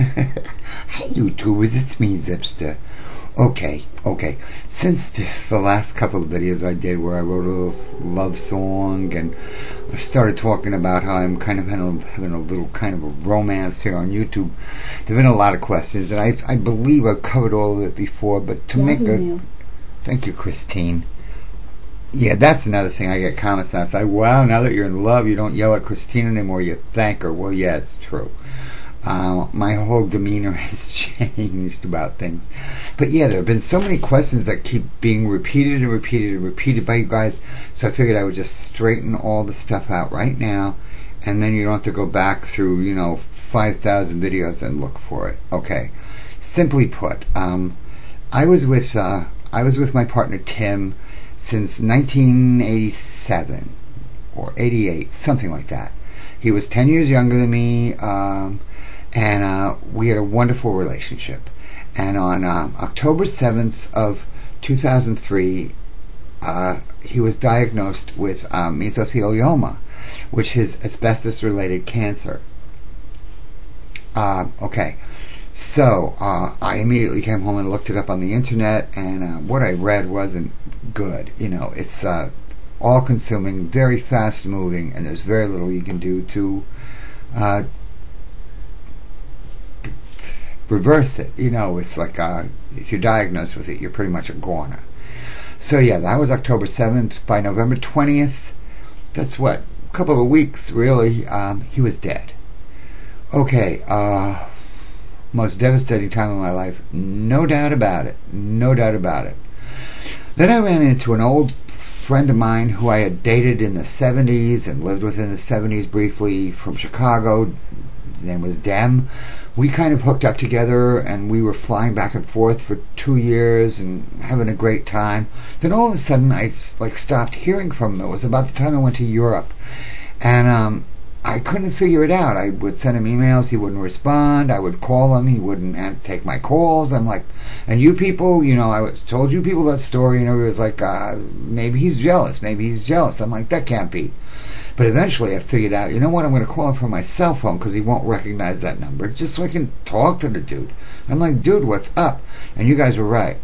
Hey YouTubers, it's me, Zipster. Okay. Since the last couple of videos I did where I wrote a little love song and I started talking about how I'm kind of having a little kind of a romance here on YouTube, there have been a lot of questions, and I believe I've covered all of it before, but to make a... Thank you, Christine. Yeah, that's another thing. I get comments now. It's like, wow, now that you're in love, you don't yell at Christine anymore, you thank her. Well, yeah, it's true. My whole demeanor has changed about things. But yeah, there have been so many questions that keep being repeated and repeated and repeated by you guys, so I figured I would just straighten all the stuff out right now, and then you don't have to go back through, 5,000 videos and look for it. Okay. Simply put, I was with my partner Tim since 1987 or 88, something like that. He was 10 years younger than me, and we had a wonderful relationship. And on October 7th of 2003, he was diagnosed with mesothelioma, which is asbestos-related cancer. Okay. So I immediately came home and looked it up on the internet, and what I read wasn't good. It's all-consuming, very fast-moving, and there's very little you can do to reverse it. It's like if you're diagnosed with it, you're pretty much a goner. So yeah, that was October 7th. By November 20th, that's a couple of weeks really, he was dead. Okay, most devastating time of my life, no doubt about it. Then I ran into an old friend of mine who I had dated in the 70s and lived with in the 70s briefly, from Chicago. His name was Dem. We kind of hooked up together, and we were flying back and forth for 2 years and having a great time. Then all of a sudden I stopped hearing from him. It was about the time I went to Europe, and I couldn't figure it out. I would send him emails, he wouldn't respond. I would call him, he wouldn't take my calls. I'm like, and you people, I told you people that story, and everybody was like, maybe he's jealous. I'm like, that can't be. But eventually I figured out, you know what, I'm going to call him from my cell phone because he won't recognize that number, just so I can talk to the dude. I'm like, dude, what's up? And you guys were right.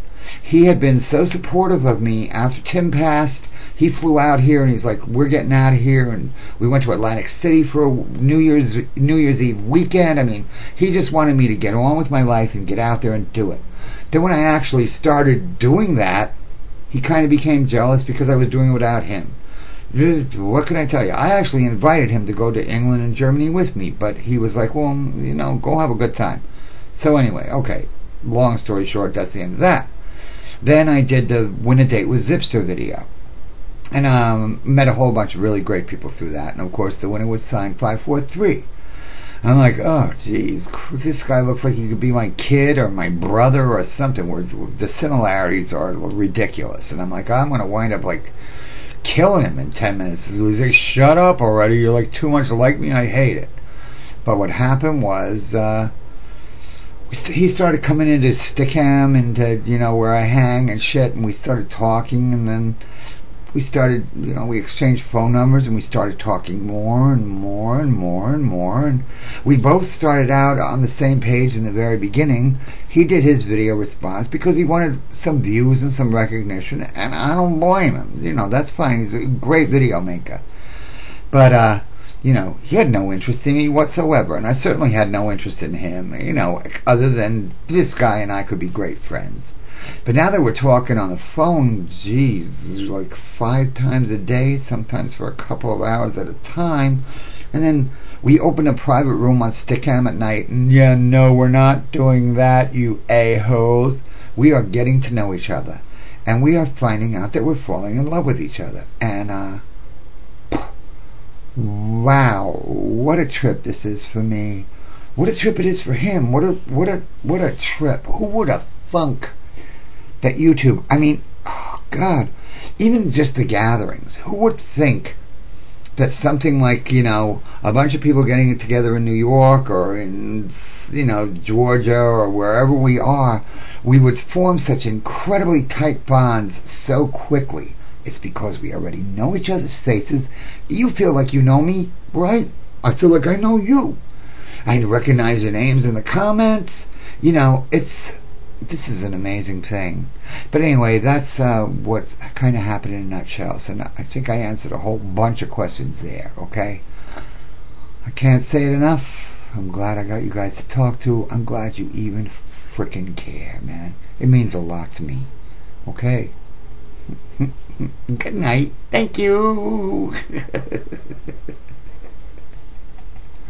He had been so supportive of me after Tim passed. He flew out here and he's like, we're getting out of here, and we went to Atlantic City for a New Year's Eve weekend. I mean, he just wanted me to get on with my life and get out there and do it. Then when I actually started doing that, he kind of became jealous because I was doing it without him. What can I tell you? I actually invited him to go to England and Germany with me, but he was like, well, go have a good time. So anyway, okay, long story short, that's the end of that. Then I did the Win a Date with Zipster video, and met a whole bunch of really great people through that, and of course the winner was signed 543. I'm like, oh geez, this guy looks like he could be my kid or my brother or something, where the similarities are ridiculous, and I'm like, I'm going to wind up killing him in 10 minutes. He's like, shut up already, you're too much like me, I hate it. But what happened was, he started coming into Stickham, into where I hang and shit, and we started talking, and then we started, we exchanged phone numbers, and we started talking more and more and more and more, and we both started out on the same page in the very beginning. He did his video response because he wanted some views and some recognition, and I don't blame him. That's fine. He's a great video maker. But, he had no interest in me whatsoever, and I certainly had no interest in him, other than this guy and I could be great friends. But now that we're talking on the phone, geez, 5 times a day, sometimes for a couple of hours at a time, and then we open a private room on Stickham at night, and yeah, no, we're not doing that, you a-holes. We are getting to know each other, and we are finding out that we're falling in love with each other, and wow, what a trip this is for me. What a trip it is for him. What a trip. Who would have thunk that YouTube, oh God, even just the gatherings, who would think that something like, a bunch of people getting together in New York or in, Georgia or wherever we are, we would form such incredibly tight bonds so quickly. It's because we already know each other's faces. You feel like you know me, right? I feel like I know you. I recognize your names in the comments. You know, this is an amazing thing. But anyway, that's what's kind of happened in a nutshell. So I think I answered a whole bunch of questions there, okay? I can't say it enough. I'm glad I got you guys to talk to. I'm glad you even freaking care, man. It means a lot to me. Okay? Good night. Thank you.